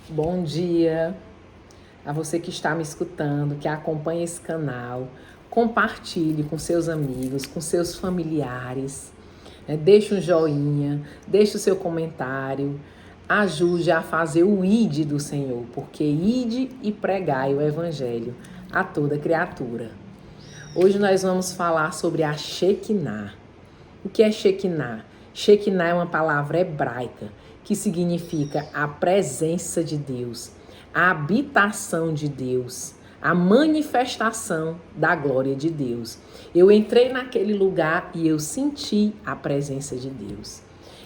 Bom dia a você que está me escutando, que acompanha esse canal. Compartilhe com seus amigos, com seus familiares. Deixe um joinha, deixe o seu comentário. Ajude a fazer o ID do Senhor, porque ide e pregai o Evangelho a toda criatura. Hoje nós vamos falar sobre a Shekinah. O que é Shekinah? Shekinah é uma palavra hebraica que significa a presença de Deus, a habitação de Deus, a manifestação da glória de Deus. Eu entrei naquele lugar e eu senti a presença de Deus.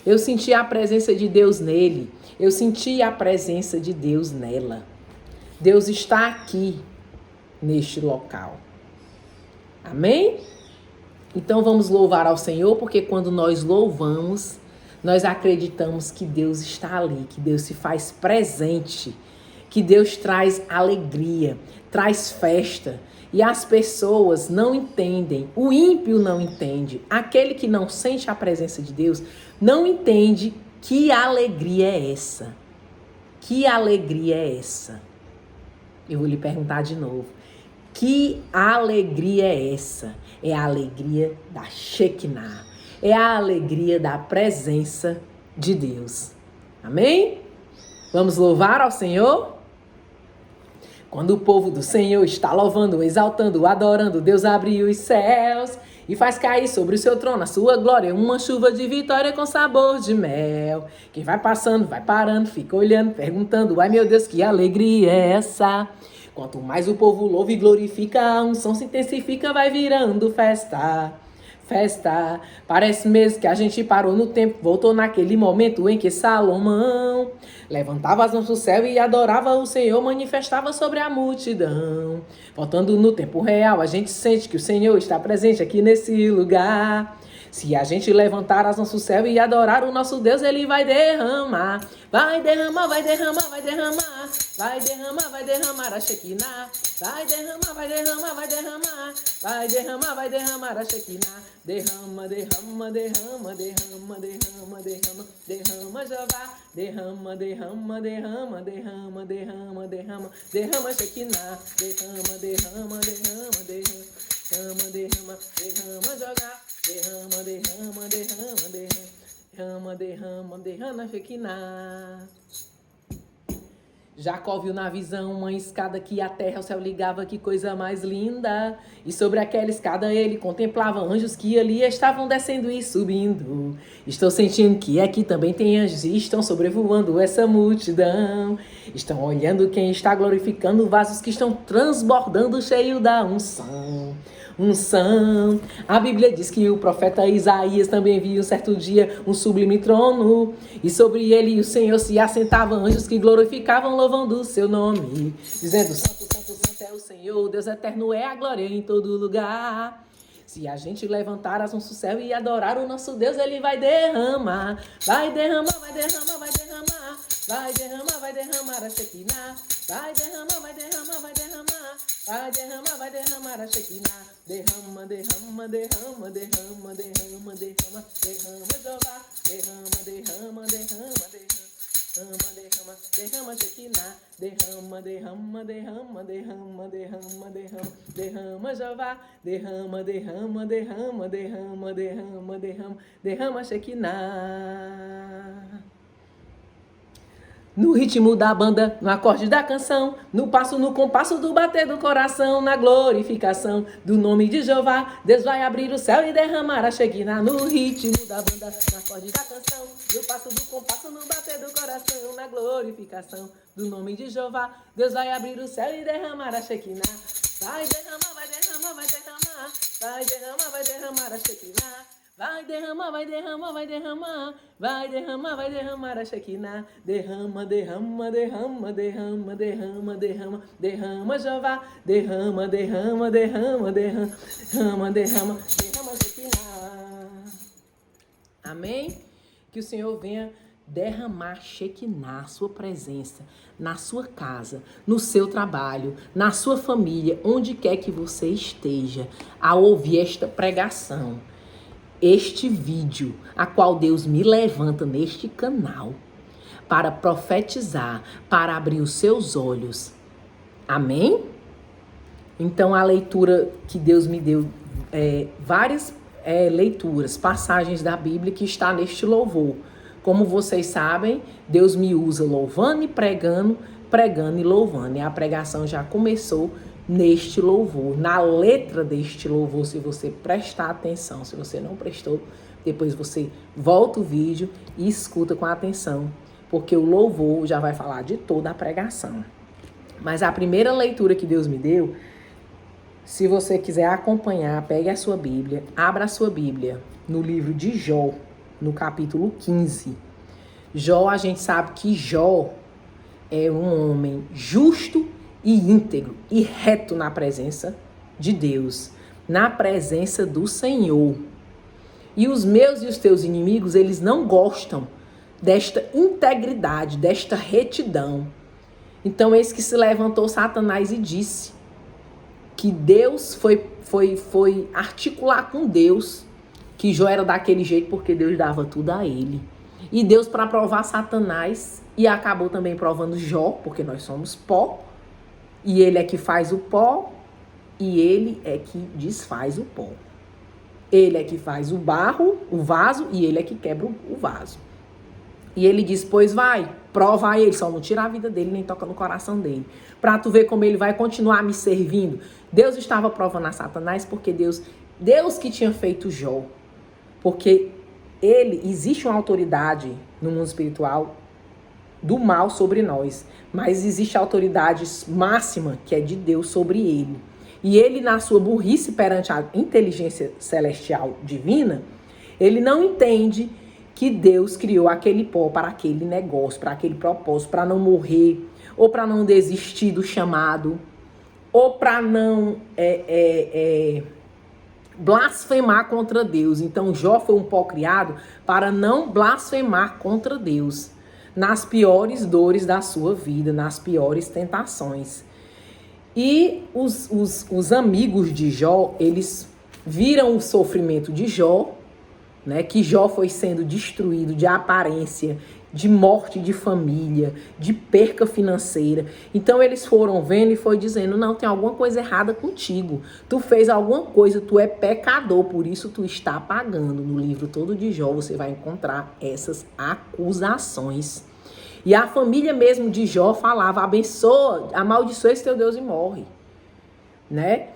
Eu senti a presença de Deus nele, eu senti a presença de Deus nela. Deus está aqui, neste local. Amém? Então vamos louvar ao Senhor, porque quando nós louvamos, nós acreditamos que Deus está ali, que Deus se faz presente, que Deus traz alegria, traz festa. E as pessoas não entendem, o ímpio não entende, aquele que não sente a presença de Deus, não entende que alegria é essa. Que alegria é essa? Eu vou lhe perguntar de novo. Que alegria é essa? É a alegria da Shekinah. É a alegria da presença de Deus. Amém? Vamos louvar ao Senhor? Quando o povo do Senhor está louvando, exaltando, adorando, Deus abre os céus e faz cair sobre o seu trono a sua glória, uma chuva de vitória com sabor de mel. Quem vai passando, vai parando, fica olhando, perguntando: ai meu Deus, que alegria é essa? Quanto mais o povo louva e glorifica, a unção se intensifica, vai virando festa. Festa. Parece mesmo que a gente parou no tempo, voltou naquele momento em que Salomão levantava as mãos do céu e adorava o Senhor, manifestava sobre a multidão. Voltando no tempo real, a gente sente que o Senhor está presente aqui nesse lugar. Se a gente levantar as mãos do céu e adorar o nosso Deus, Ele vai derramar. Vai derramar, vai derramar, vai derramar. Vai derramar, vai derramar a Shekinah. Vai derramar, vai derramar, vai derramar. Vai derramar, vai derramar a Shekinah. Derrama, derrama, derrama, derrama, derrama, derrama, derrama, Jeová. Derrama, derrama, derrama, derrama, derrama, derrama, derrama Shekinah. Derrama, derrama, derrama, derrama, derrama, derrama, derrama, jogar. Derrama, derrama, derrama, derrama, derrama, derrama Shekinah. Jacó viu na visão uma escada que a terra ao céu ligava, que coisa mais linda. E sobre aquela escada ele contemplava anjos que ali estavam descendo e subindo. Estou sentindo que aqui também tem anjos e estão sobrevoando essa multidão. Estão olhando quem está glorificando, vasos que estão transbordando cheio da unção. Unção. A Bíblia diz que o profeta Isaías também viu certo dia um sublime trono, e sobre ele o Senhor se assentava, anjos que glorificavam, louvando o seu nome, dizendo: Santo, Santo, Santo é o Senhor, Deus eterno é a glória em todo lugar. Se a gente levantar as mãos do céu e adorar o nosso Deus, Ele vai derramar. Vai derramar, vai derramar, vai derramar. Vai derramar, vai derramar a Shekinah. Vai derramar, vai derramar, vai derramar. Vai derramar, vai derramar a Shekinah. Derrama, derrama, derrama, derrama, derrama, derrama, derrama, Jeová. Derrama, derrama, derrama, derrama. Derrama, derrama, derrama Shekinah. Derrama, derrama, derrama, derrama, derrama, derrama, derrama Jeová. Derrama, derrama, derrama, derrama, derrama, derrama, derrama Shekinah. No ritmo da banda, no acorde da canção, no passo, no compasso do bater do coração, na glorificação do nome de Jeová, Deus vai abrir o céu e derramar a Shekinah. No ritmo da banda, no acorde da canção, no passo do compasso, no bater do coração, na glorificação do nome de Jeová, Deus vai abrir o céu e derramar a Shekinah. Vai derramar, vai derramar, vai derramar, vai derramar, vai derramar a Shekinah. Vai derramar, vai derramar, vai derramar, vai derramar, vai derramar a Shekinah. Derrama, derrama, derrama, derrama, derrama, derrama, derrama Jeová. Derrama, derrama, derrama, derrama, derrama, derrama, derrama Shekinah. Amém? Que o Senhor venha derramar Shekinah, sua presença, na sua casa, no seu trabalho, na sua família, onde quer que você esteja, ao ouvir esta pregação. Este vídeo, a qual Deus me levanta neste canal, para profetizar, para abrir os seus olhos. Amém? Então, a leitura que Deus me deu, várias leituras, passagens da Bíblia que está neste louvor. Como vocês sabem, Deus me usa louvando e pregando, pregando e louvando. E a pregação já começou neste louvor, na letra deste louvor, se você prestar atenção. Se você não prestou, depois você volta o vídeo e escuta com atenção, porque o louvor já vai falar de toda a pregação. Mas a primeira leitura que Deus me deu, se você quiser acompanhar, pegue a sua Bíblia, abra a sua Bíblia no livro de Jó, no capítulo 15. Jó, a gente sabe que Jó é um homem justo e íntegro e reto na presença de Deus, na presença do Senhor. E os meus e os teus inimigos, eles não gostam desta integridade, desta retidão. Então, eis que se levantou Satanás e disse que Deus foi articular com Deus que Jó era daquele jeito porque Deus dava tudo a ele. E Deus, para provar Satanás, e acabou também provando Jó, porque nós somos pó, e ele é que faz o pó, e ele é que desfaz o pó. Ele é que faz o barro, o vaso, e ele é que quebra o vaso. E ele diz, pois vai, prova a ele, só não tira a vida dele, nem toca no coração dele. Pra tu ver como ele vai continuar me servindo. Deus estava provando a Satanás porque Deus que tinha feito Jó. Porque existe uma autoridade no mundo espiritual do mal sobre nós. Mas existe a autoridade máxima que é de Deus sobre ele. E ele, na sua burrice perante a inteligência celestial divina, ele não entende que Deus criou aquele pó para aquele negócio, para aquele propósito, para não morrer, ou para não desistir do chamado, ou para não blasfemar contra Deus. Então, Jó foi um pó criado para não blasfemar contra Deus, nas piores dores da sua vida, nas piores tentações. E os amigos de Jó, eles viram o sofrimento de Jó, né, que Jó foi sendo destruído de aparência, de morte de família, de perca financeira. Então eles foram vendo e foi dizendo, não, tem alguma coisa errada contigo. Tu fez alguma coisa, tu é pecador, por isso tu está pagando. No livro todo de Jó você vai encontrar essas acusações. E a família mesmo de Jó falava, abençoa, amaldiçoa esse teu Deus e morre, né?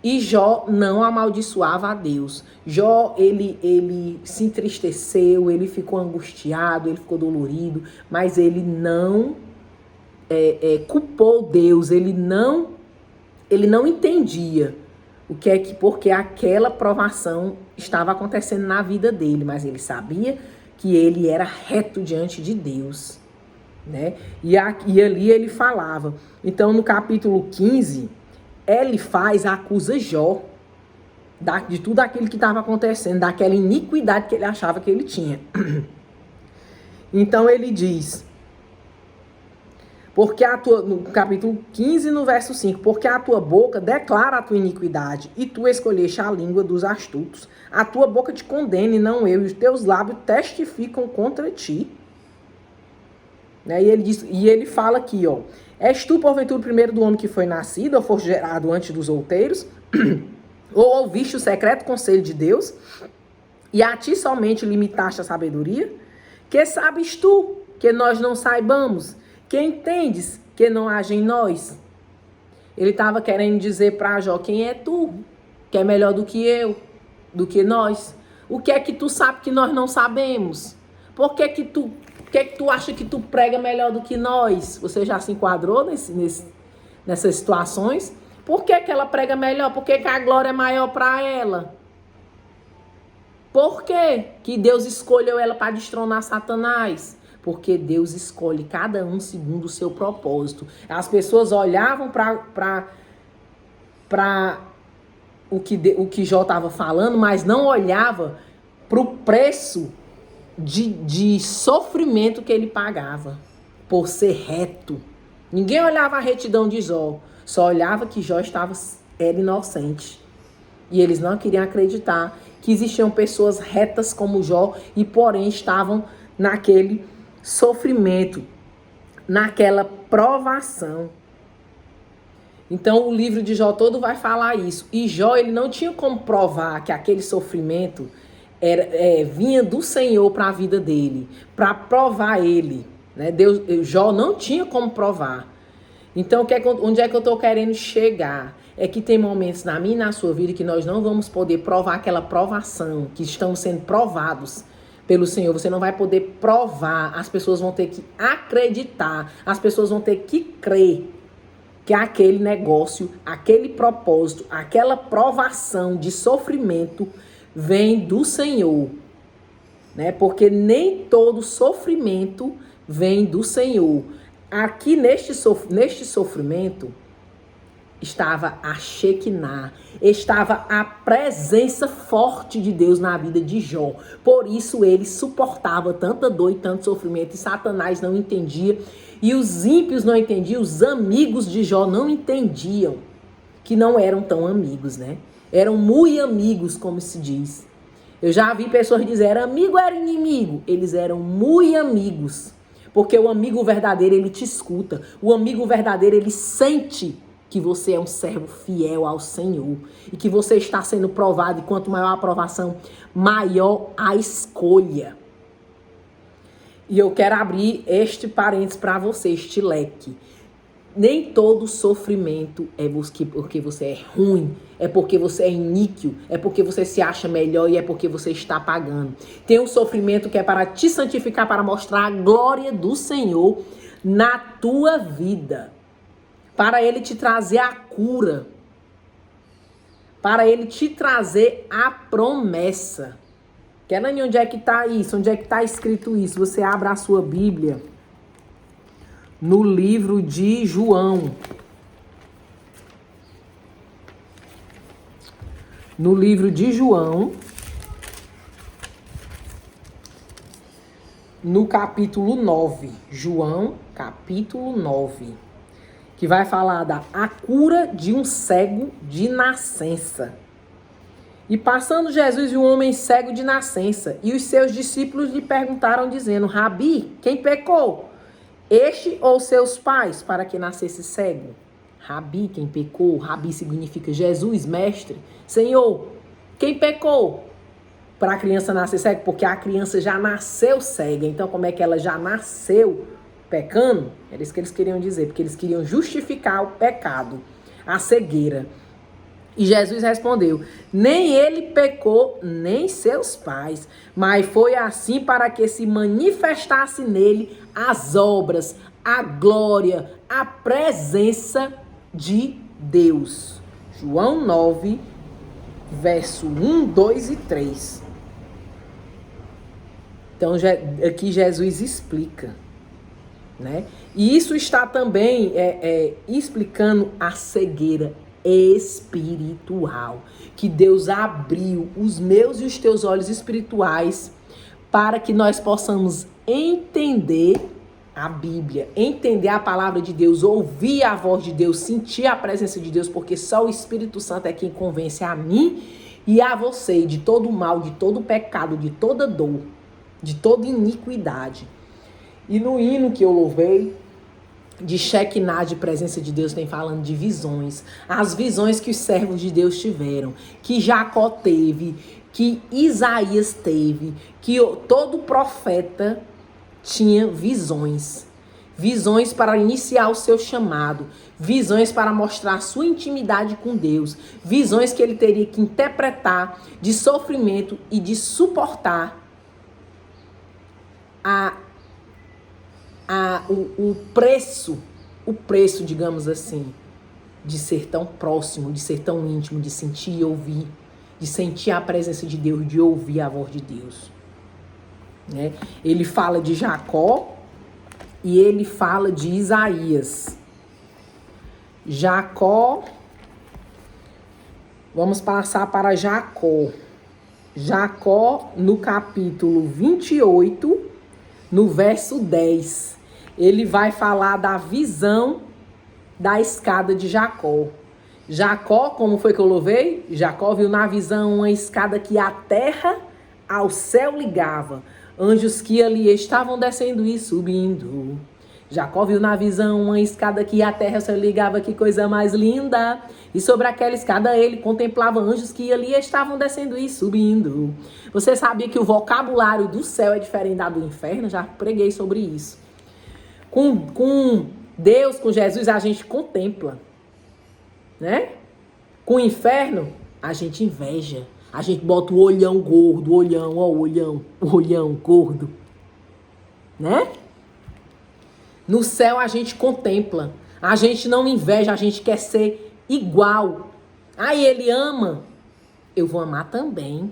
E Jó não amaldiçoava a Deus. Jó, ele se entristeceu, ele ficou angustiado, ele ficou dolorido, mas ele não culpou Deus, ele não entendia porque aquela provação estava acontecendo na vida dele, mas ele sabia que ele era reto diante de Deus, né? E ali ele falava. Então, no capítulo 15... Elifaz acusa Jó de tudo aquilo que estava acontecendo, daquela iniquidade que ele achava que ele tinha. Então ele diz, no capítulo 15, no verso 5, porque a tua boca declara a tua iniquidade, e tu escolheste a língua dos astutos. A tua boca te condena e não eu, e os teus lábios testificam contra ti. Né? E ele fala aqui, ó, és tu, porventura, o primeiro do homem que foi nascido, ou foste gerado antes dos outeiros? Ou ouviste o secreto conselho de Deus? E a ti somente limitaste a sabedoria? Que sabes tu que nós não saibamos? Que entendes que não haja em nós? Ele estava querendo dizer para Jó, quem é tu? Que é melhor do que eu, do que nós? O que é que tu sabe que nós não sabemos? Por que que tu acha que tu prega melhor do que nós? Você já se enquadrou nessas situações? Por que que ela prega melhor? Por que que a glória é maior para ela? Por que Deus escolheu ela para destronar Satanás? Porque Deus escolhe cada um segundo o seu propósito. As pessoas olhavam para o que Jó estava falando, mas não olhava para o preço de sofrimento que ele pagava por ser reto. Ninguém olhava a retidão de Jó, só olhava que Jó era inocente. E eles não queriam acreditar que existiam pessoas retas como Jó e porém estavam naquele sofrimento, naquela provação. Então o livro de Jó todo vai falar isso. E Jó, ele não tinha como provar que aquele sofrimento vinha do Senhor para a vida dele, para provar ele, né? Jó não tinha como provar. Então onde é que eu estou querendo chegar? É que tem momentos na minha e na sua vida que nós não vamos poder provar aquela provação, que estamos sendo provados pelo Senhor. Você não vai poder provar, as pessoas vão ter que acreditar, as pessoas vão ter que crer que aquele negócio, aquele propósito, aquela provação de sofrimento vem do Senhor, né? Porque nem todo sofrimento vem do Senhor. Aqui neste sofrimento estava a Shekinah, estava a presença forte de Deus na vida de Jó. Por isso ele suportava tanta dor e tanto sofrimento, e Satanás não entendia, e os ímpios não entendiam, os amigos de Jó não entendiam, que não eram tão amigos, né? Eram muito amigos, como se diz. Eu já vi pessoas dizer, amigo era inimigo. Eles eram muito amigos, porque o amigo verdadeiro, ele te escuta. O amigo verdadeiro, ele sente que você é um servo fiel ao Senhor e que você está sendo provado, e quanto maior a aprovação, maior a escolha. E eu quero abrir este parênteses para você, este leque. Nem todo sofrimento é porque você é ruim, é porque você é iníquo, é porque você se acha melhor e é porque você está pagando. Tem um sofrimento que é para te santificar, para mostrar a glória do Senhor na tua vida, para Ele te trazer a cura, para Ele te trazer a promessa. Kelane, onde é que está isso? Onde é que está escrito isso? Você abre a sua Bíblia no livro de João. No livro de João, no capítulo 9. João, capítulo 9. Que vai falar a cura de um cego de nascença. E passando Jesus viu um homem cego de nascença, e os seus discípulos lhe perguntaram, dizendo, Rabi, quem pecou? Este ou seus pais, para que nascesse cego? Rabi, quem pecou? Rabi significa Jesus, mestre. Senhor, quem pecou? Para a criança nascer cega, porque a criança já nasceu cega. Então, como é que ela já nasceu pecando? Era isso que eles queriam dizer, porque eles queriam justificar o pecado, a cegueira. E Jesus respondeu, nem ele pecou, nem seus pais, mas foi assim para que se manifestasse nele as obras, a glória, a presença de Deus. João 9, verso 1, 2 e 3. Então, aqui Jesus explica, né? E isso está também explicando a cegueira espiritual, que Deus abriu os meus e os teus olhos espirituais para que nós possamos entender a Bíblia, entender a palavra de Deus, ouvir a voz de Deus, sentir a presença de Deus, porque só o Espírito Santo é quem convence a mim e a você de todo mal, de todo pecado, de toda dor, de toda iniquidade. E no hino que eu louvei, de Shekinah, de presença de Deus, tem falando de visões. As visões que os servos de Deus tiveram, que Jacó teve, que Isaías teve, que todo profeta tinha visões. Visões para iniciar o seu chamado. Visões para mostrar sua intimidade com Deus. Visões que ele teria que interpretar de sofrimento e de suportar o preço, digamos assim, de ser tão próximo, de ser tão íntimo, de sentir e ouvir, de sentir a presença de Deus, de ouvir a voz de Deus. Né? Ele fala de Jacó e ele fala de Isaías. Jacó, vamos passar para Jacó. Jacó, no capítulo 28, no verso 10, ele vai falar da visão da escada de Jacó. Jacó, como foi que eu louvei? Jacó viu na visão uma escada que a terra ao céu ligava. anjos que ali estavam descendo e subindo. Jacó viu na visão uma escada que a terra se ligava, que coisa mais linda. E sobre aquela escada ele contemplava anjos que ali estavam descendo e subindo. Você sabia que o vocabulário do céu é diferente da do inferno? Já preguei sobre isso. Com Deus, com Jesus, a gente contempla, né? Com o inferno, a gente inveja. A gente bota o olhão gordo, o olhão gordo, né? No céu a gente contempla, a gente não inveja, a gente quer ser igual. Aí ele ama, eu vou amar também.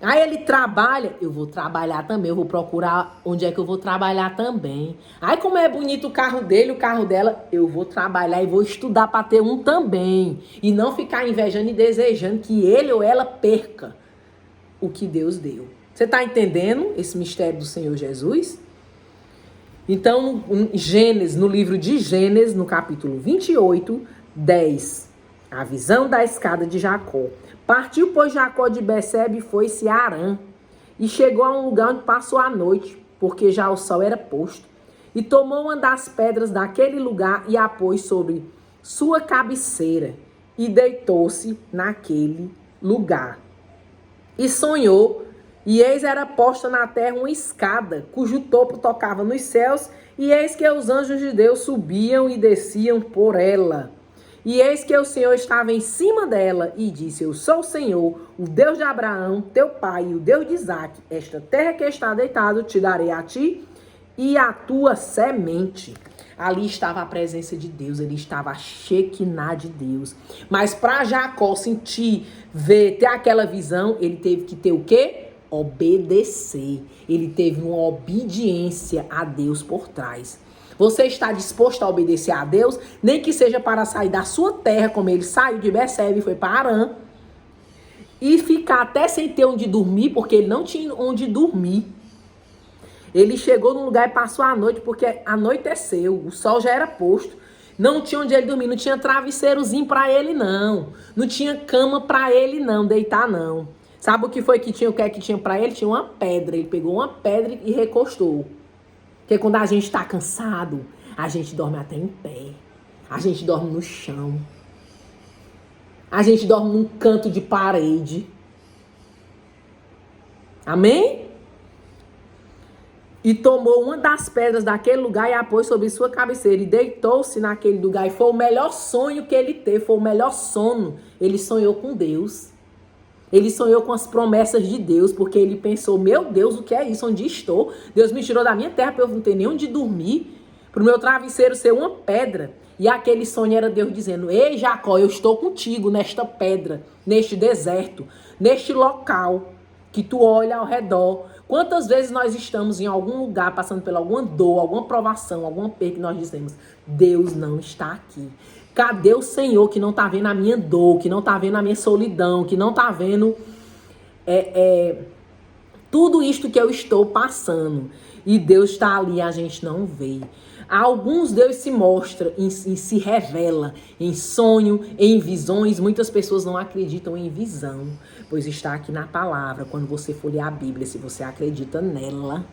Aí ele trabalha, eu vou trabalhar também, eu vou procurar onde é que eu vou trabalhar também. Aí como é bonito o carro dele, o carro dela, eu vou trabalhar e vou estudar para ter um também. E não ficar invejando e desejando que ele ou ela perca o que Deus deu. Você está entendendo esse mistério do Senhor Jesus? Então, Gênesis, no livro de Gênesis, no capítulo 28, 10, a visão da escada de Jacó. Partiu, pois, Jacó de Bersebe e foi-se a Harã, e chegou a um lugar onde passou a noite, porque já o sol era posto, e tomou uma das pedras daquele lugar e a pôs sobre sua cabeceira, e deitou-se naquele lugar. E sonhou, e eis era posta na terra uma escada, cujo topo tocava nos céus, e eis que os anjos de Deus subiam e desciam por ela. E eis que o Senhor estava em cima dela, e disse: eu sou o Senhor, o Deus de Abraão, teu pai, e o Deus de Isaque. Esta terra que está deitado te darei a ti e a tua semente. Ali estava a presença de Deus, ali estava a Shekinah de Deus. Mas para Jacó sentir, ver, ter aquela visão, ele teve que ter o quê? Obedecer. Ele teve uma obediência a Deus por trás. Você está disposto a obedecer a Deus? Nem que seja para sair da sua terra, como ele saiu de Bersebe e foi para Harã. E ficar até sem ter onde dormir, porque ele não tinha onde dormir. Ele chegou num lugar e passou a noite, porque anoiteceu, o sol já era posto. Não tinha onde ele dormir, não tinha travesseirozinho para ele, não. Não tinha cama para ele, não, deitar, não. Sabe o que foi que tinha, o que é que tinha para ele? Tinha uma pedra. Ele pegou uma pedra e recostou. Porque quando a gente está cansado, a gente dorme até em pé. A gente dorme no chão. A gente dorme num canto de parede. Amém? E tomou uma das pedras daquele lugar e a pôs sobre sua cabeceira. E deitou-se naquele lugar. E foi o melhor sonho que ele teve. Foi o melhor sono. Ele sonhou com Deus. Ele sonhou com as promessas de Deus, porque ele pensou, meu Deus, o que é isso? Onde estou? Deus me tirou da minha terra para eu não ter nem onde dormir, para o meu travesseiro ser uma pedra. E aquele sonho era Deus dizendo, ei Jacó, eu estou contigo nesta pedra, neste deserto, neste local que tu olha ao redor. Quantas vezes nós estamos em algum lugar, passando por alguma dor, alguma provação, alguma perda, que nós dizemos, Deus não está aqui. Cadê o Senhor que não está vendo a minha dor, que não está vendo a minha solidão, que não está vendo tudo isto que eu estou passando? E Deus está ali, a gente não vê. A alguns Deus se mostra e se revela em sonho, em visões. Muitas pessoas não acreditam em visão, pois está aqui na palavra. Quando você for ler a Bíblia, se você acredita nela,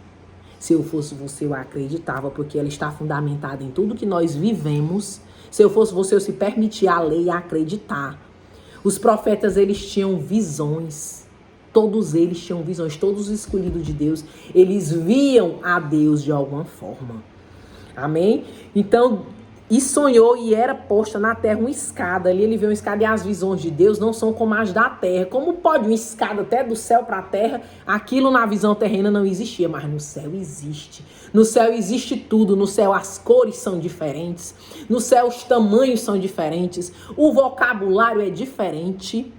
se eu fosse você, eu acreditava, porque ela está fundamentada em tudo que nós vivemos. Se eu fosse você, eu se permitia a ler e acreditar. Os profetas, eles tinham visões. Todos eles tinham visões. Todos os escolhidos de Deus, eles viam a Deus de alguma forma. Amém? Então, e sonhou e era posta na terra uma escada. Ali ele viu uma escada e as visões de Deus não são como as da terra. Como pode uma escada até do céu para a terra? Aquilo na visão terrena não existia, mas no céu existe. No céu existe tudo. No céu as cores são diferentes. No céu os tamanhos são diferentes. O vocabulário é diferente.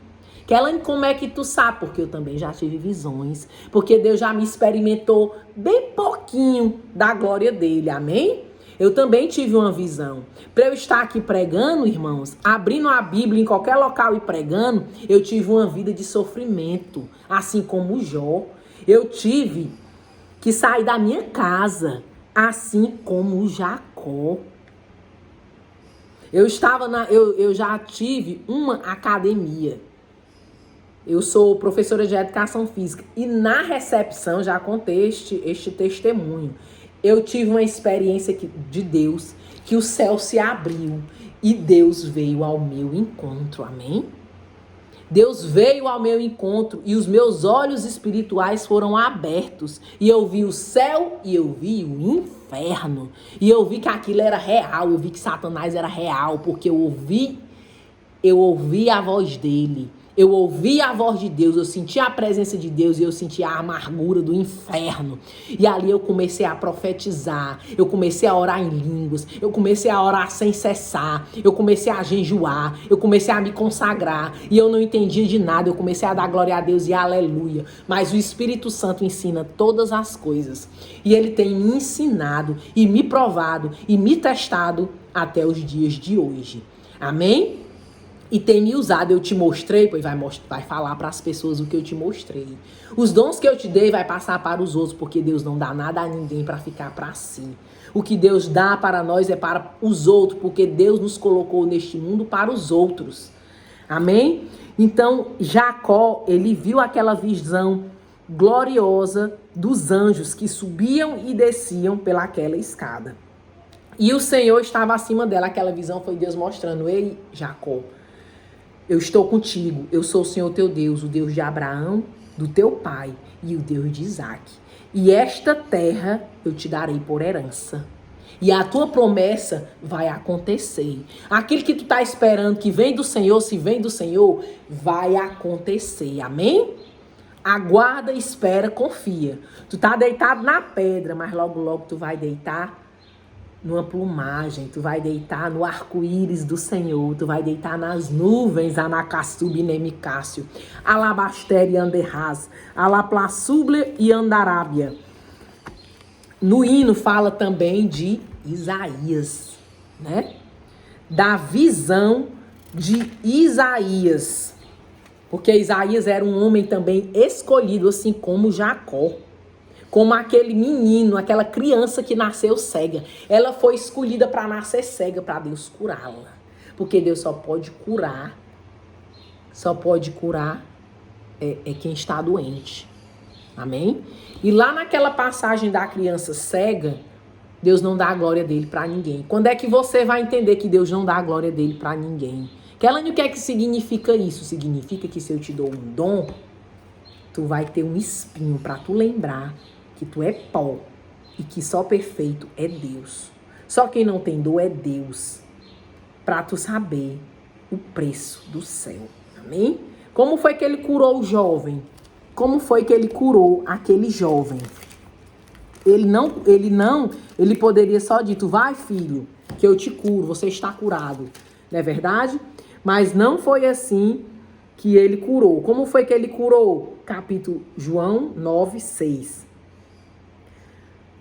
Kellen, como é que tu sabe? Porque eu também já tive visões. Porque Deus já me experimentou bem pouquinho da glória dele. Amém? Eu também tive uma visão. Para eu estar aqui pregando, irmãos, abrindo a Bíblia em qualquer local e pregando, eu tive uma vida de sofrimento, assim como Jó. Eu tive que sair da minha casa, assim como Jacó. Eu já tive uma academia. Eu sou professora de educação física e na recepção, já contei este testemunho, eu tive uma experiência de Deus, que o céu se abriu e Deus veio ao meu encontro, amém? Deus veio ao meu encontro e os meus olhos espirituais foram abertos. E eu vi o céu e eu vi o inferno. E eu vi que aquilo era real, eu vi que Satanás era real, porque eu ouvi a voz dele. Eu ouvi a voz de Deus, eu senti a presença de Deus e eu senti a amargura do inferno. E ali eu comecei a profetizar, eu comecei a orar em línguas, eu comecei a orar sem cessar, eu comecei a jejuar, eu comecei a me consagrar e eu não entendia de nada, eu comecei a dar glória a Deus e aleluia. Mas o Espírito Santo ensina todas as coisas e ele tem me ensinado e me provado e me testado até os dias de hoje. Amém? E tem me usado, eu te mostrei, pois vai falar para as pessoas o que eu te mostrei. Os dons que eu te dei vai passar para os outros, porque Deus não dá nada a ninguém para ficar para si. O que Deus dá para nós é para os outros, porque Deus nos colocou neste mundo para os outros. Amém? Então, Jacó, ele viu aquela visão gloriosa dos anjos que subiam e desciam pelaquela escada. E o Senhor estava acima dela, aquela visão foi Deus mostrando, ei, Jacó, eu estou contigo, eu sou o Senhor teu Deus, o Deus de Abraão, do teu pai e o Deus de Isaac. E esta terra eu te darei por herança. E a tua promessa vai acontecer. Aquilo que tu está esperando que vem do Senhor, se vem do Senhor, vai acontecer. Amém? Aguarda, espera, confia. Tu está deitado na pedra, mas logo, logo tu vai deitar numa plumagem, tu vai deitar no arco-íris do Senhor, tu vai deitar nas nuvens, Anacassub e Nemicácio, Alabastere e Anderraz, Alaplaçuble e Andarábia. No hino fala também de Isaías, né? Da visão de Isaías, porque Isaías era um homem também escolhido, assim como Jacó. Como aquele menino, aquela criança que nasceu cega. Ela foi escolhida para nascer cega, para Deus curá-la. Porque Deus só pode curar quem está doente. Amém? E lá naquela passagem da criança cega, Deus não dá a glória dele para ninguém. Quando é que você vai entender que Deus não dá a glória dele para ninguém? Kelane, o que é que significa isso? Significa que se eu te dou um dom, tu vai ter um espinho para tu lembrar que tu é pó e que só perfeito é Deus. Só quem não tem dor é Deus. Para tu saber o preço do céu. Amém? Como foi que ele curou o jovem? Como foi que ele curou aquele jovem? Ele poderia só dito, vai filho, que eu te curo, você está curado. Não é verdade? Mas não foi assim que ele curou. Como foi que ele curou? Capítulo João 9:6.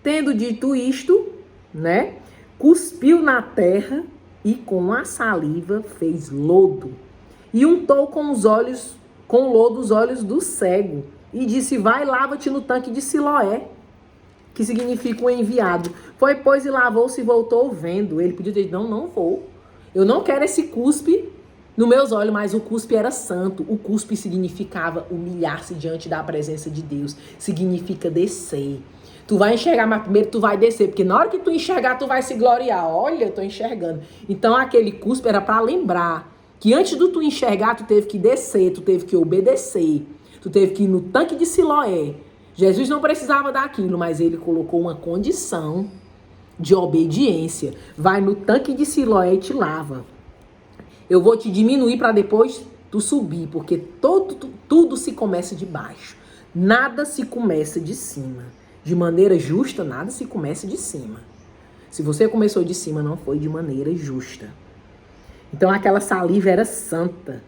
Tendo dito isto, né, cuspiu na terra e com a saliva fez lodo e untou com lodo os olhos do cego e disse, vai, lava-te no tanque de Siloé, que significa o enviado. Foi, pois, e lavou-se e voltou vendo. Ele podia dizer, não vou. Eu não quero esse cuspe nos meus olhos, mas o cuspe era santo. O cuspe significava humilhar-se diante da presença de Deus. Significa descer. Tu vai enxergar, mas primeiro tu vai descer. Porque na hora que tu enxergar, tu vai se gloriar. Olha, eu tô enxergando. Então aquele cuspe era para lembrar que antes de tu enxergar, tu teve que descer, tu teve que obedecer. Tu teve que ir no tanque de Siloé. Jesus não precisava daquilo, mas ele colocou uma condição de obediência. Vai no tanque de Siloé e te lava. Eu vou te diminuir para depois tu subir, porque tudo se começa de baixo. Nada se começa de cima. De maneira justa, nada se começa de cima. Se você começou de cima, não foi de maneira justa. Então aquela saliva era santa,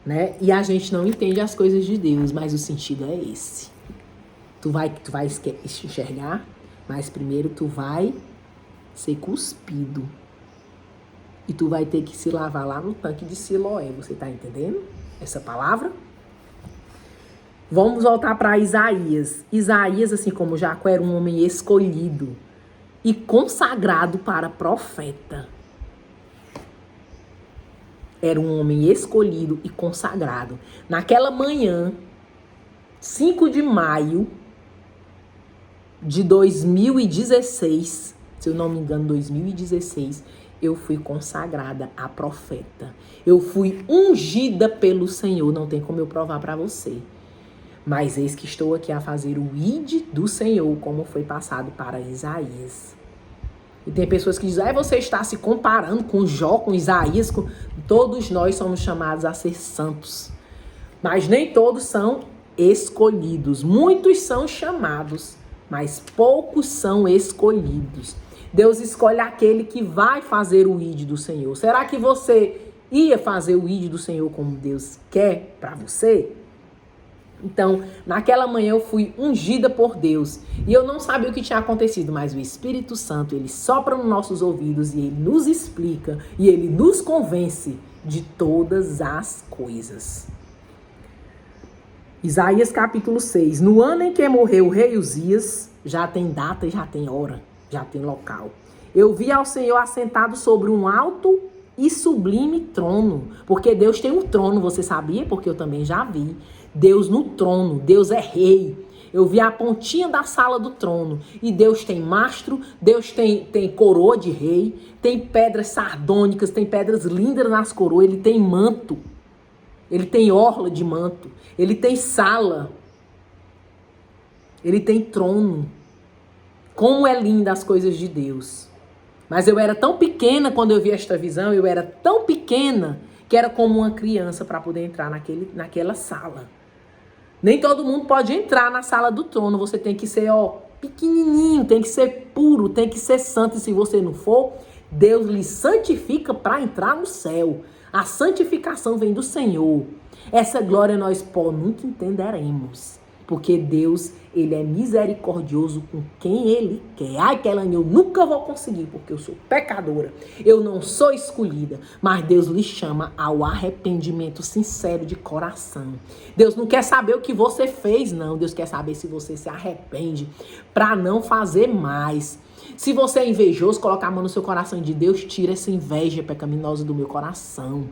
né? E a gente não entende as coisas de Deus, mas o sentido é esse. Tu vai enxergar, mas primeiro tu vai ser cuspido. E tu vai ter que se lavar lá no tanque de Siloé. Você tá entendendo essa palavra? Vamos voltar para Isaías. Isaías, assim como Jacó, era um homem escolhido e consagrado para profeta. era um homem escolhido e consagrado. Naquela manhã, 5 de maio de 2016, se eu não me engano, 2016, eu fui consagrada a profeta. Eu fui ungida pelo Senhor. Não tem como eu provar para você. Mas eis que estou aqui a fazer o ide do Senhor, como foi passado para Isaías. E tem pessoas que dizem, você está se comparando com Jó, com Isaías, com... Todos nós somos chamados a ser santos. Mas nem todos são escolhidos. Muitos são chamados, mas poucos são escolhidos. Deus escolhe aquele que vai fazer o ide do Senhor. Será que você ia fazer o ide do Senhor como Deus quer para você? Então, naquela manhã eu fui ungida por Deus. E eu não sabia o que tinha acontecido, mas o Espírito Santo, ele sopra nos nossos ouvidos e ele nos explica e ele nos convence de todas as coisas. Isaías capítulo 6. No ano em que morreu o rei Uzias, já tem data e já tem hora, já tem local. Eu vi ao Senhor assentado sobre um alto e sublime trono. Porque Deus tem um trono, você sabia? Porque eu também já vi. Deus no trono, Deus é rei. Eu vi a pontinha da sala do trono. E Deus tem mastro, Deus tem coroa de rei, tem pedras sardônicas, tem pedras lindas nas coroas, ele tem manto. Ele tem orla de manto, ele tem sala, ele tem trono. Como é linda as coisas de Deus. Mas eu era tão pequena quando eu vi esta visão, eu era tão pequena que era como uma criança para poder entrar naquela sala. Nem todo mundo pode entrar na sala do trono, você tem que ser pequenininho, tem que ser puro, tem que ser santo. E se você não for, Deus lhe santifica para entrar no céu. A santificação vem do Senhor. Essa glória nós nunca entenderemos. Porque Deus, ele é misericordioso com quem ele quer. Ai, Kelane, eu nunca vou conseguir, porque eu sou pecadora. Eu não sou escolhida. Mas Deus lhe chama ao arrependimento sincero de coração. Deus não quer saber o que você fez, não. Deus quer saber se você se arrepende para não fazer mais. Se você é invejoso, coloca a mão no seu coração de Deus, tira essa inveja pecaminosa do meu coração.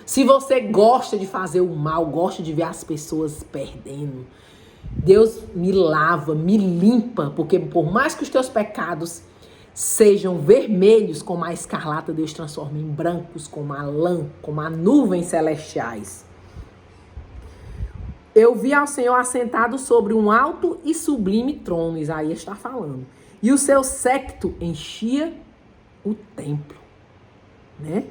Se você gosta de fazer o mal, gosta de ver as pessoas perdendo, Deus me lava, me limpa, porque por mais que os teus pecados sejam vermelhos como a escarlata, Deus transforma em brancos como a lã, como a nuvens celestiais. Eu vi ao Senhor assentado sobre um alto e sublime trono, Isaías está falando, e o seu séquito enchia o templo, né?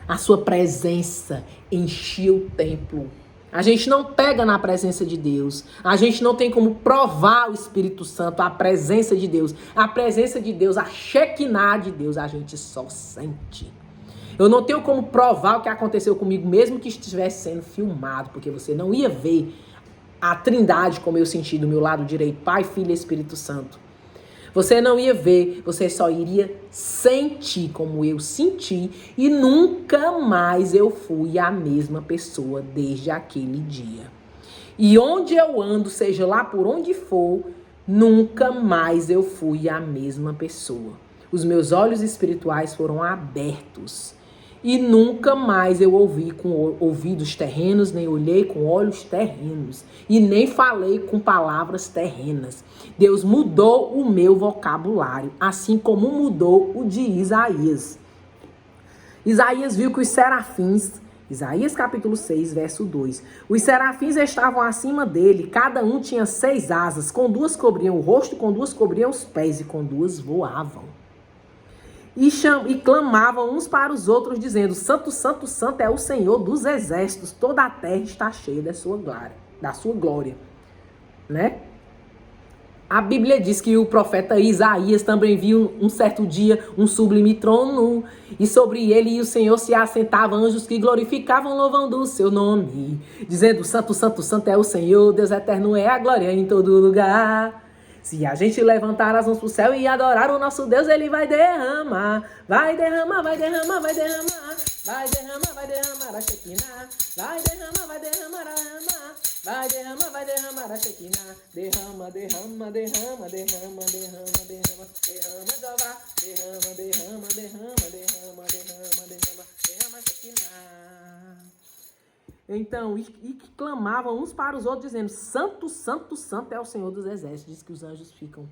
A sua presença enchia o templo. A gente não pega na presença de Deus. A gente não tem como provar o Espírito Santo, a presença de Deus. A presença de Deus, a Shekinah de Deus, a gente só sente. Eu não tenho como provar o que aconteceu comigo, mesmo que estivesse sendo filmado, porque você não ia ver a trindade como eu senti do meu lado direito, Pai, Filho e Espírito Santo. Você não ia ver, você só iria sentir como eu senti e nunca mais eu fui a mesma pessoa desde aquele dia. E onde eu ando, seja lá por onde for, nunca mais eu fui a mesma pessoa. Os meus olhos espirituais foram abertos. E nunca mais eu ouvi com ouvidos terrenos, nem olhei com olhos terrenos. E nem falei com palavras terrenas. Deus mudou o meu vocabulário, assim como mudou o de Isaías. Isaías viu que os serafins, Isaías capítulo 6, verso 2. Os serafins estavam acima dele, cada um tinha 6 asas, com 2 cobriam o rosto, com 2 cobriam os pés e com 2 voavam. E clamavam uns para os outros, dizendo: Santo, Santo, Santo é o Senhor dos exércitos, toda a terra está cheia da sua glória. Né? A Bíblia diz que o profeta Isaías também viu um certo dia um sublime trono, e sobre ele e o Senhor se assentavam anjos que glorificavam, louvando o seu nome, dizendo: Santo, Santo, Santo é o Senhor, Deus eterno é a glória em todo lugar. Se a gente levantar as mãos pro céu e adorar o nosso Deus, ele vai derramar. Vai derramar, vai derramar, vai derramar. Vai derramar, vai derramar a Shekinah. Vai derramar, vai derramar a Ramá. Vai derramar, vai derramar a Shekinah. Derrama, derrama, derrama, derrama, derrama, derrama. Derrama, Jeová. Derrama, derrama, derrama, derrama, derrama, derrama. Derrama, Então, e que clamavam uns para os outros, dizendo: Santo, Santo, Santo é o Senhor dos Exércitos. Diz que os anjos ficam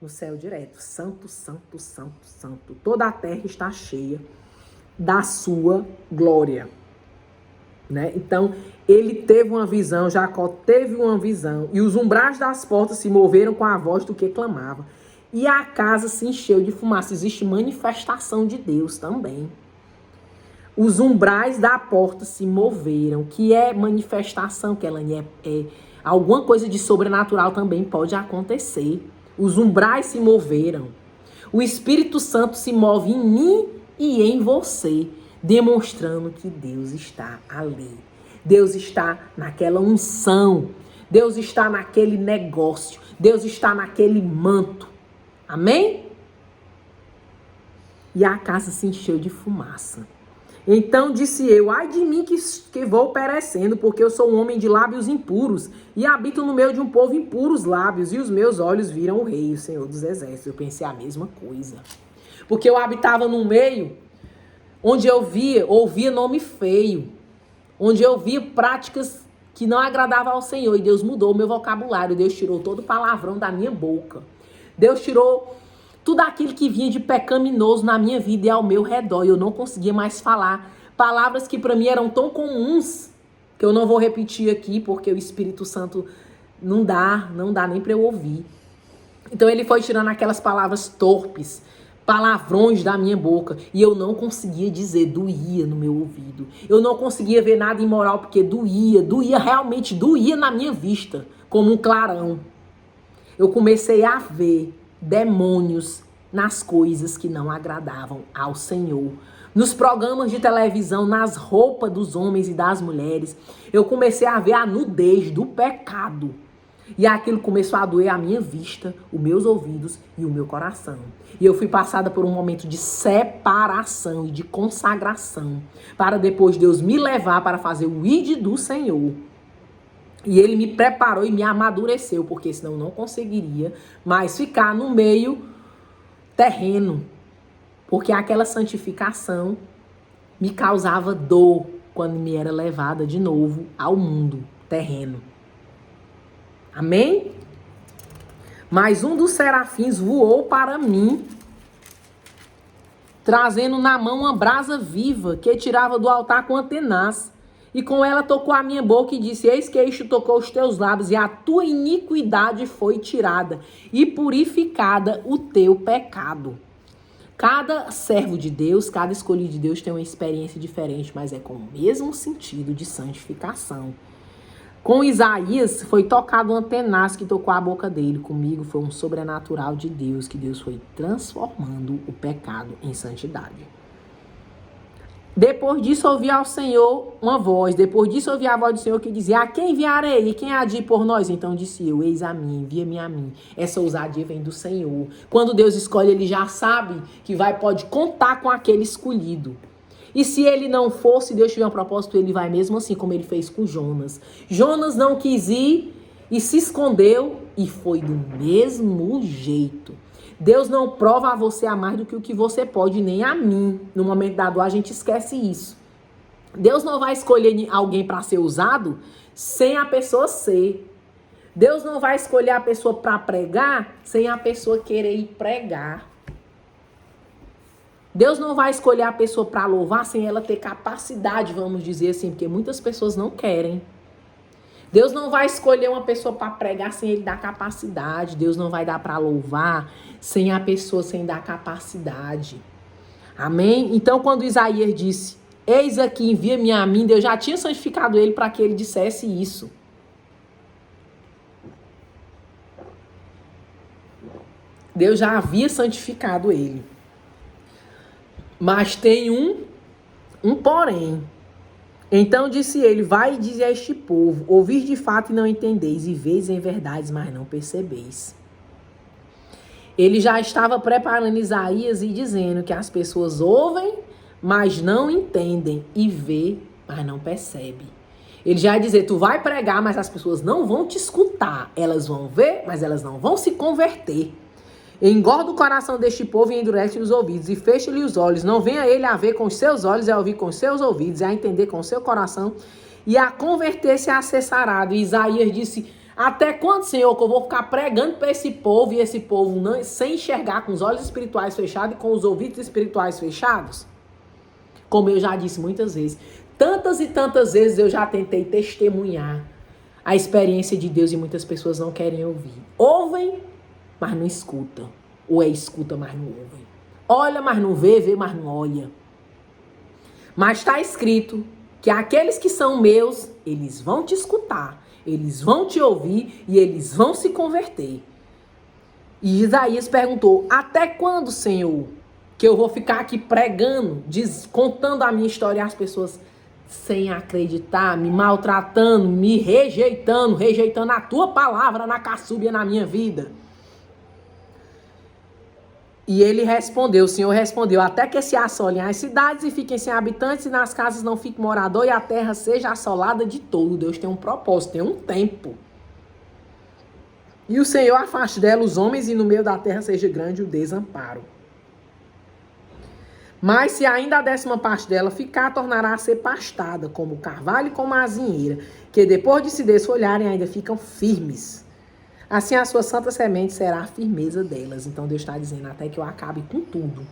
no céu direto. Santo, Santo, Santo, Santo. Toda a terra está cheia da sua glória. Né? Então, ele teve uma visão, Jacó teve uma visão, e os umbrais das portas se moveram com a voz do que clamava. E a casa se encheu de fumaça. Existe manifestação de Deus também. Os umbrais da porta se moveram, que é manifestação, que ela é alguma coisa de sobrenatural também pode acontecer. Os umbrais se moveram. O Espírito Santo se move em mim e em você, demonstrando que Deus está ali. Deus está naquela unção. Deus está naquele negócio. Deus está naquele manto. Amém? E a casa se encheu de fumaça. Então disse eu: ai de mim que vou perecendo, porque eu sou um homem de lábios impuros e habito no meio de um povo impuros lábios, e os meus olhos viram o rei, o Senhor dos Exércitos. Eu pensei a mesma coisa. Porque eu habitava num meio onde eu ouvia nome feio, onde eu via práticas que não agradavam ao Senhor, e Deus mudou o meu vocabulário. Deus tirou todo o palavrão da minha boca. Deus tirou tudo aquilo que vinha de pecaminoso na minha vida e ao meu redor. E eu não conseguia mais falar palavras que para mim eram tão comuns, que eu não vou repetir aqui, porque o Espírito Santo não dá nem para eu ouvir. Então ele foi tirando aquelas palavras torpes, palavrões da minha boca, e eu não conseguia dizer, doía no meu ouvido. Eu não conseguia ver nada imoral, porque realmente doía na minha vista, como um clarão. Eu comecei a ver demônios nas coisas que não agradavam ao Senhor. Nos programas de televisão, nas roupas dos homens e das mulheres, eu comecei a ver a nudez do pecado. E aquilo começou a doer a minha vista, os meus ouvidos e o meu coração. E eu fui passada por um momento de separação e de consagração, para depois Deus me levar para fazer o ID do Senhor. E ele me preparou e me amadureceu, porque senão eu não conseguiria mais ficar no meio terreno. Porque aquela santificação me causava dor quando me era levada de novo ao mundo terreno. Amém? Mas um dos serafins voou para mim, trazendo na mão uma brasa viva que tirava do altar com a tenaz. E com ela tocou a minha boca e disse: eis que isto tocou os teus lábios, e a tua iniquidade foi tirada, e purificada o teu pecado. Cada servo de Deus, cada escolhido de Deus tem uma experiência diferente, mas é com o mesmo sentido de santificação. Com Isaías foi tocado uma tenaz que tocou a boca dele. Comigo foi um sobrenatural de Deus, que Deus foi transformando o pecado em santidade. Depois disso ouvi ao Senhor uma voz. Depois disso ouvi a voz do Senhor que dizia: a quem enviarei? E quem há de ir por nós? Então disse eu: eis a mim, envia-me a mim. Essa ousadia vem do Senhor. Quando Deus escolhe, ele já sabe que pode contar com aquele escolhido. E se ele não for, se Deus tiver um propósito, ele vai mesmo assim, como ele fez com Jonas. Jonas não quis ir e se escondeu, e foi do mesmo jeito. Deus não prova a você a mais do que o que você pode, nem a mim. No momento da dor, a gente esquece isso. Deus não vai escolher alguém para ser usado sem a pessoa ser. Deus não vai escolher a pessoa para pregar sem a pessoa querer ir pregar. Deus não vai escolher a pessoa para louvar sem ela ter capacidade, vamos dizer assim, porque muitas pessoas não querem. Deus não vai escolher uma pessoa para pregar sem ele dar capacidade. Deus não vai dar para louvar sem a pessoa sem dar capacidade. Amém? Então, quando Isaías disse: eis aqui, envia-me a mim, Deus já tinha santificado ele para que ele dissesse isso. Deus já havia santificado ele. Mas tem um porém. Então disse ele: vai e dize a este povo: ouvis de fato e não entendeis, e veis em verdades, mas não percebeis. Ele já estava preparando Isaías e dizendo que as pessoas ouvem, mas não entendem, e vê, mas não percebem. Ele já ia dizer: tu vai pregar, mas as pessoas não vão te escutar. Elas vão ver, mas elas não vão se converter. Engorda o coração deste povo e endurece os ouvidos, e fecha-lhe os olhos. Não venha ele a ver com os seus olhos, e a ouvir com os seus ouvidos, e a entender com o seu coração, e a converter-se a ser sarado. E Isaías disse: até quando, Senhor, que eu vou ficar pregando para esse povo e esse povo não, sem enxergar, com os olhos espirituais fechados e com os ouvidos espirituais fechados? Como eu já disse muitas vezes, tantas e tantas vezes eu já tentei testemunhar a experiência de Deus e muitas pessoas não querem ouvir. Ouvem, mas não escutam. Ou escuta, mas não ouvem. Olha, mas não vê, vê, mas não olha. Mas está escrito que aqueles que são meus, eles vão te escutar, eles vão te ouvir e eles vão se converter. E Isaías perguntou: até quando, Senhor, que eu vou ficar aqui pregando, contando a minha história às pessoas sem acreditar, me maltratando, me rejeitando a tua palavra na caçúbia na minha vida? E ele respondeu, o Senhor respondeu: até que se assolem as cidades e fiquem sem habitantes e nas casas não fique morador e a terra seja assolada de todo. Deus tem um propósito, tem um tempo. E o Senhor afaste dela os homens e no meio da terra seja grande o desamparo. Mas se ainda a 10ª parte dela ficar, tornará a ser pastada, como o carvalho e como a azinheira, que depois de se desfolharem ainda ficam firmes. Assim a sua santa semente será a firmeza delas. Então Deus está dizendo: até que eu acabe com tudo.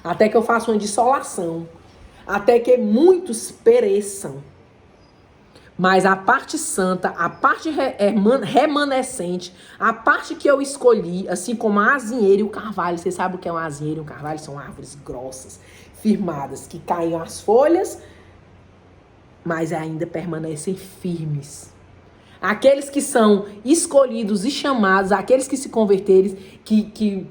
Até que eu faça uma dissolação. Até que muitos pereçam. Mas a parte santa, a parte remanescente, a parte que eu escolhi, assim como a azinheira e o carvalho. Você sabe o que é uma azinheira e um carvalho? São árvores grossas, firmadas, que caem as folhas, mas ainda permanecem firmes. Aqueles que são escolhidos e chamados, aqueles que se converterem, que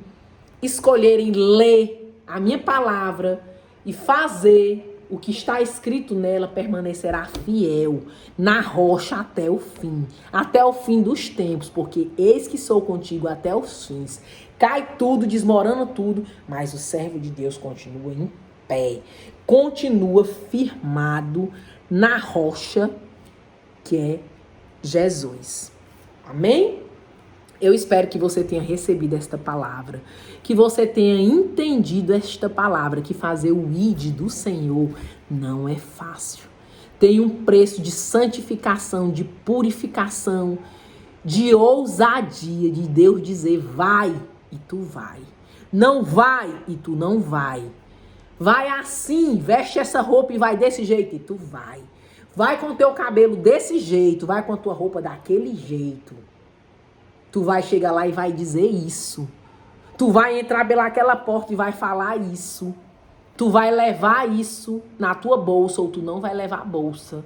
escolherem ler a minha palavra e fazer o que está escrito nela, permanecerá fiel na rocha até o fim dos tempos, porque eis que sou contigo até os fins. Cai tudo, desmorona tudo, mas o servo de Deus continua em pé, continua firmado na rocha que é Jesus. Amém? Eu espero que você tenha recebido esta palavra, que você tenha entendido esta palavra, que fazer o ID do Senhor não é fácil. Tem um preço de santificação, de purificação, de ousadia, de Deus dizer: vai e tu vai. Não vai e tu não vai. Vai assim, veste essa roupa e vai desse jeito e tu vai. Vai com o teu cabelo desse jeito, vai com a tua roupa daquele jeito. Tu vai chegar lá e vai dizer isso. Tu vai entrar pelaquela porta e vai falar isso. Tu vai levar isso na tua bolsa ou tu não vai levar a bolsa.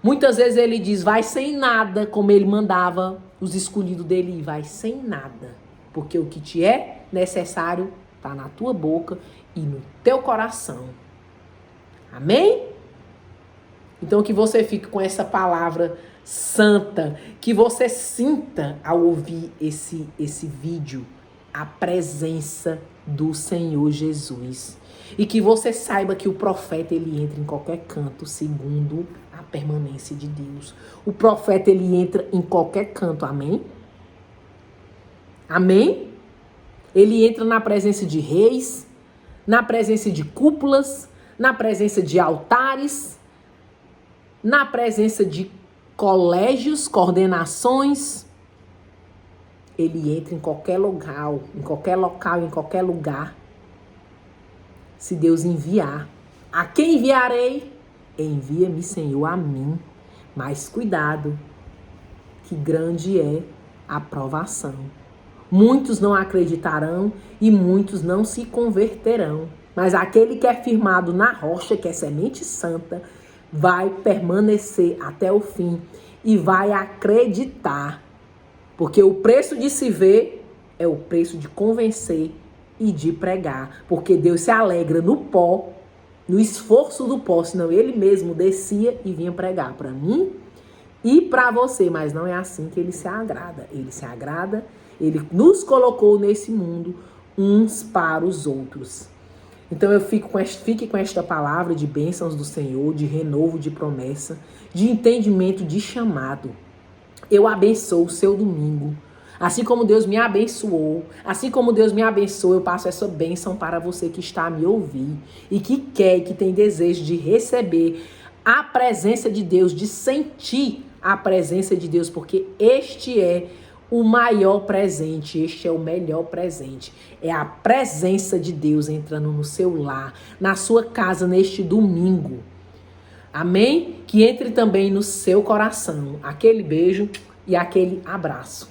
Muitas vezes ele diz: vai sem nada, como ele mandava os escolhidos dele ir. Vai sem nada. Porque o que te é necessário está na tua boca e no teu coração. Amém? Então que você fique com essa palavra santa, que você sinta ao ouvir esse vídeo a presença do Senhor Jesus. E que você saiba que o profeta, ele entra em qualquer canto segundo a permanência de Deus. O profeta, ele entra em qualquer canto, amém? Amém? Ele entra na presença de reis, na presença de cúpulas, na presença de altares, na presença de colégios, coordenações. Ele entra em qualquer local, em qualquer lugar. Se Deus enviar. A quem enviarei? Envia-me, Senhor, a mim. Mas cuidado, que grande é a provação. Muitos não acreditarão e muitos não se converterão. Mas aquele que é firmado na rocha, que é semente santa, vai permanecer até o fim e vai acreditar. Porque o preço de se ver é o preço de convencer e de pregar. Porque Deus se alegra no pó, no esforço do pó, senão ele mesmo descia e vinha pregar para mim e para você. Mas não é assim que ele se agrada. Ele se agrada, ele nos colocou nesse mundo uns para os outros. Então eu fique com esta palavra de bênçãos do Senhor, de renovo, de promessa, de entendimento, de chamado. Eu abençoo o seu domingo. Assim como Deus me abençoou, assim como Deus me abençoou, eu passo essa bênção para você que está a me ouvir e que quer e que tem desejo de receber a presença de Deus, de sentir a presença de Deus, porque este é o maior presente, este é o melhor presente. É a presença de Deus entrando no seu lar, na sua casa neste domingo. Amém? Que entre também no seu coração aquele beijo e aquele abraço.